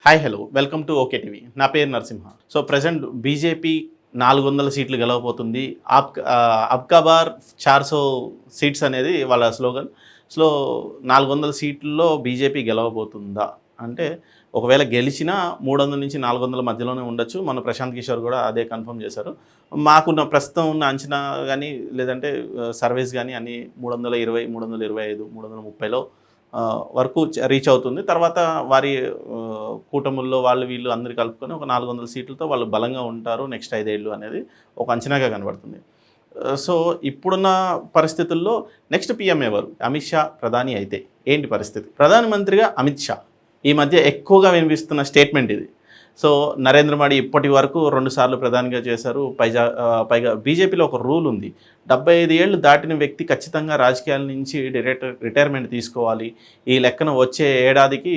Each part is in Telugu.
Hi hello welcome to okay TV. నా పేరు నరసింహ. సో ప్రజెంట్ బీజేపీ 400 సీట్లు గెలవబోతుంది. అబ్కా బార్ 400 సీట్స్ అనేది వాళ్ళ స్లోగన్. సో 400 సీట్లలో బీజేపీ గెలవబోతుందా అంటే ఒకవేళ గెలిచినా 300 నుంచి 400 మధ్యలోనే ఉండొచ్చు. మన ప్రశాంత్ కిషోర్ కూడా అదే కన్ఫర్మ్ చేశారు. మాకున్న ప్రస్తుతం ఉన్న అంచనా కానీ లేదంటే సర్వేస్ కానీ అన్నీ 320, 325, 330లో వరకు రీచ్ అవుతుంది. తర్వాత వారి కూటముల్లో వాళ్ళు వీళ్ళు అందరు కలుపుకొని ఒక 400 సీట్లతో వాళ్ళు బలంగా ఉంటారు నెక్స్ట్ 5 ఏళ్ళు అనేది ఒక అంచనాగా కనబడుతుంది. సో ఇప్పుడున్న పరిస్థితుల్లో నెక్స్ట్ పీఎం ఎవరు? అమిత్ షా ప్రధాని అయితే ఏంటి పరిస్థితి? ప్రధానమంత్రిగా అమిత్ షా ఈ మధ్య ఎక్కువగా వినిపిస్తున్న స్టేట్మెంట్ ఇది. సో నరేంద్ర మోడీ ఇప్పటి వరకు 2 సార్లు ప్రధానిగా చేశారు. పైగా బీజేపీలో ఒక రూల్ ఉంది, 75 ఏళ్ళు దాటిన వ్యక్తి ఖచ్చితంగా రాజకీయాల నుంచి రిటైర్మెంట్ తీసుకోవాలి. ఈ లెక్కన వచ్చే ఏడాదికి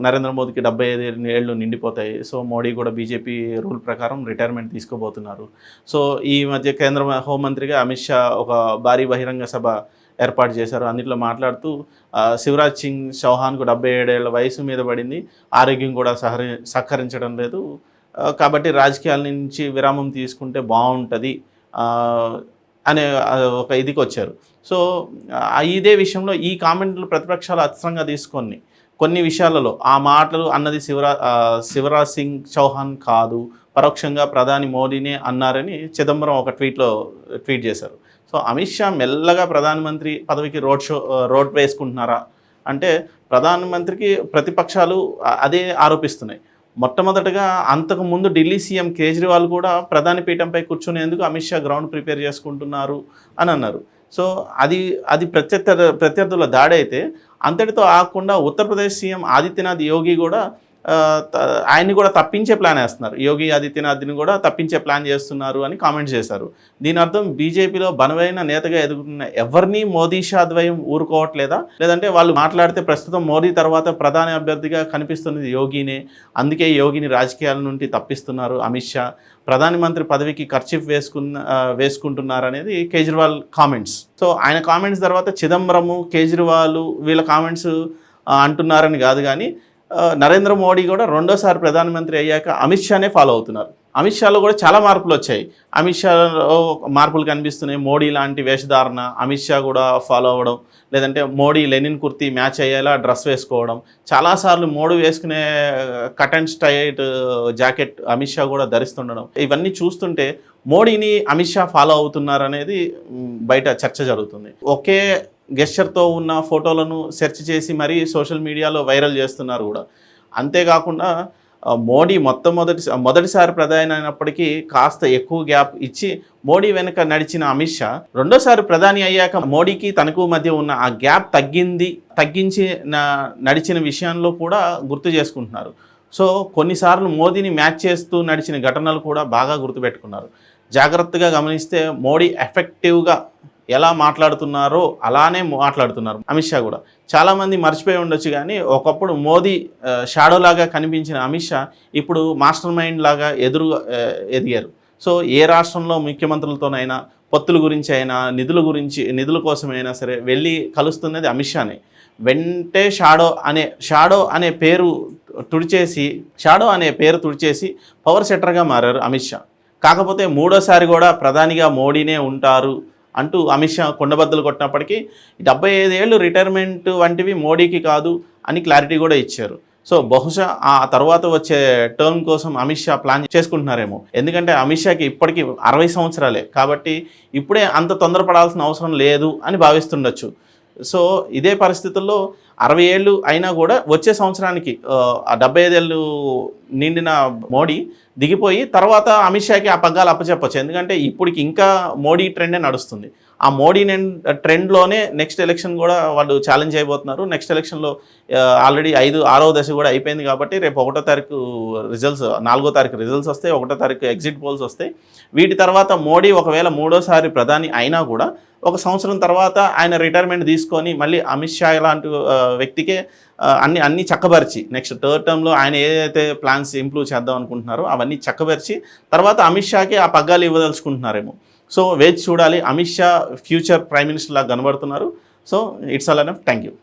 నరేంద్ర మోదీకి 75 ఏళ్ళు నిండిపోతాయి. సో మోడీ కూడా బీజేపీ రూల్ ప్రకారం రిటైర్మెంట్ తీసుకోబోతున్నారు. సో ఈ మధ్య కేంద్ర హోంమంత్రిగా అమిత్ షా ఒక భారీ బహిరంగ సభ ఏర్పాటు చేశారు. అన్నింటిలో మాట్లాడుతూ శివరాజ్ సింగ్ చౌహాన్కు 77 ఏళ్ల వయసు మీద పడింది, ఆరోగ్యం కూడా సహకరించడం లేదు, కాబట్టి రాజకీయాల నుంచి విరామం తీసుకుంటే బాగుంటుంది అనే ఒక ఇదికి వచ్చారు. సో ఇదే విషయంలో ఈ కామెంట్లు ప్రతిపక్షాలు అస్త్రంగా తీసుకొని కొన్ని విషయాలలో ఆ మాటలు అన్నది శివరాజ్ సింగ్ చౌహాన్ కాదు, పరోక్షంగా ప్రధాని మోడీనే అన్నారని చిదంబరం ఒక ట్వీట్ చేశారు. సో అమిత్ షా మెల్లగా ప్రధానమంత్రి పదవికి రోడ్ వేసుకుంటున్నారా అంటే ప్రధానమంత్రికి ప్రతిపక్షాలు అదే ఆరోపిస్తున్నాయి. మొట్టమొదటగా అంతకుముందు ఢిల్లీ సీఎం కేజ్రీవాల్ కూడా ప్రధాని పీఠంపై కూర్చునేందుకు అమిత్ షా గ్రౌండ్ ప్రిపేర్ చేసుకుంటున్నారు అని అన్నారు. సో అది ప్రత్యర్థుల దాడి అయితే అంతటితో ఆగకుండా ఉత్తరప్రదేశ్ సీఎం ఆదిత్యనాథ్ యోగి కూడా ఆయన్ని కూడా తప్పించే ప్లాన్ వేస్తున్నారు. యోగి ఆదిత్యనాథ్ని కూడా తప్పించే ప్లాన్ చేస్తున్నారు అని కామెంట్ చేశారు. దీని అర్థం బీజేపీలో బలమైన నేతగా ఎదుగుతున్న ఎవరిని మోదీ షా ద్వయం ఊరుకోవట్లేదా? లేదంటే వాళ్ళు మాట్లాడితే ప్రస్తుతం మోదీ తర్వాత ప్రధాని అభ్యర్థిగా కనిపిస్తున్నది యోగినే, అందుకే యోగిని రాజకీయాల నుండి తప్పిస్తున్నారు అమిత్ షా, ప్రధానమంత్రి పదవికి ఖర్చీఫ్ వేసుకుంటున్నారు అనేది కేజ్రీవాల్ కామెంట్స్. సో ఆయన కామెంట్స్ తర్వాత చిదంబరము, కేజ్రీవాల్ వీళ్ళ కామెంట్స్ అంటున్నారని కాదు, కానీ నరేంద్ర మోడీ కూడా రెండోసారి ప్రధానమంత్రి అయ్యాక అమిత్ షానే ఫాలో అవుతున్నారు. అమిత్ షాలో కూడా చాలా మార్పులు వచ్చాయి. అమిత్ షాలో మార్పులు కనిపిస్తున్నాయి. మోడీ లాంటి వేషధారణ అమిత్ షా కూడా ఫాలో అవ్వడం, లేదంటే మోడీ లెనిన్ కుర్తీ మ్యాచ్ అయ్యేలా డ్రెస్ వేసుకోవడం, చాలాసార్లు మోడీ వేసుకునే cut and straight jacket Amit Shah కూడా ధరిస్తుండడం, ఇవన్నీ చూస్తుంటే మోడీని అమిత్ షా ఫాలో అవుతున్నారనేది బయట చర్చ జరుగుతుంది. ఒకే గెస్చర్తో ఉన్న ఫోటోలను సెర్చ్ చేసి మరీ సోషల్ మీడియాలో వైరల్ చేస్తున్నారు కూడా. అంతేకాకుండా మోడీ మొదటిసారి ప్రధాని అయినప్పటికీ కాస్త ఎక్కువ గ్యాప్ ఇచ్చి మోడీ వెనుక నడిచిన అమిత్ షా రెండోసారి ప్రధాని అయ్యాక మోడీకి తనకు మధ్య ఉన్న ఆ గ్యాప్ తగ్గించి నడిచిన విషయంలో కూడా గుర్తు చేసుకుంటున్నారు. సో కొన్నిసార్లు మోదీని మ్యాచ్ చేస్తూ నడిచిన ఘటనలు కూడా బాగా గుర్తుపెట్టుకున్నారు. జాగ్రత్తగా గమనిస్తే మోడీ ఎఫెక్టివ్గా ఎలా మాట్లాడుతున్నారో అలానే మాట్లాడుతున్నారు అమిత్ షా కూడా. చాలామంది మర్చిపోయి ఉండొచ్చు, కానీ ఒకప్పుడు మోదీ షాడో లాగా కనిపించిన అమిత్ షా ఇప్పుడు మాస్టర్ మైండ్ లాగా ఎదిగారు. సో ఏ రాష్ట్రంలో ముఖ్యమంత్రులతోనైనా పొత్తుల గురించి అయినా నిధుల కోసమైనా సరే వెళ్ళి కలుస్తున్నది అమిత్ షానే. వెంటే షాడో అనే పేరు తుడిచేసి పవర్ సెట్టర్గా మారారు అమిత్ షా. కాకపోతే మూడోసారి కూడా ప్రధానిగా మోడీనే ఉంటారు అంటూ అమిత్ షా కొండబద్దలు కొట్టినప్పటికీ 75 ఏళ్ళు రిటైర్మెంట్ వంటివి మోడీకి కాదు అని క్లారిటీ కూడా ఇచ్చారు. సో బహుశా ఆ తర్వాత వచ్చే టర్మ్ కోసం అమిత్ షా ప్లాన్ చేసుకుంటున్నారేమో. ఎందుకంటే అమిత్ షాకి ఇప్పటికీ 60 సంవత్సరాలే, కాబట్టి ఇప్పుడే అంత తొందరపడాల్సిన అవసరం లేదు అని భావిస్తుండొచ్చు. సో ఇదే పరిస్థితుల్లో 60 ఏళ్ళు అయినా కూడా వచ్చే సంవత్సరానికి 75 ఏళ్ళు నిండిన మోడీ దిగిపోయి తర్వాత అమిత్ షాకి ఆ పగ్గాలు అప్పచెప్పచ్చు. ఎందుకంటే ఇప్పటికి ఇంకా మోడీ ట్రెండే నడుస్తుంది. ఆ మోడీ ట్రెండ్లోనే నెక్స్ట్ ఎలక్షన్ కూడా వాళ్ళు ఛాలెంజ్ అయిపోతున్నారు. నెక్స్ట్ ఎలక్షన్లో ఆల్రెడీ 6వ దశ కూడా అయిపోయింది కాబట్టి రేపు 1వ తారీఖు రిజల్ట్స్, 4వ తారీఖు రిజల్ట్స్ వస్తాయి, 1వ తారీఖు ఎగ్జిట్ పోల్స్ వస్తాయి. వీటి తర్వాత మోడీ ఒకవేళ మూడోసారి ప్రధాని అయినా కూడా 1 సంవత్సరం తర్వాత ఆయన రిటైర్మెంట్ తీసుకొని మళ్ళీ అమిత్ షా లాంటి వ్యక్తికే అన్నీ చక్కబరిచి నెక్స్ట్ థర్డ్ టర్మ్లో ఆయన ఏదైతే ప్లాన్స్ ఇంప్రూవ్ చేద్దాం అనుకుంటున్నారో అవన్నీ చక్కబరిచి తర్వాత అమిత్ షాకి ఆ పగ్గాలు ఇవ్వదలుచుకుంటున్నారేమో. సో వేచి చూడాలి. Amit Shah future prime minister లాగా కనబడుతున్నారు. So it's all enough. Thank you.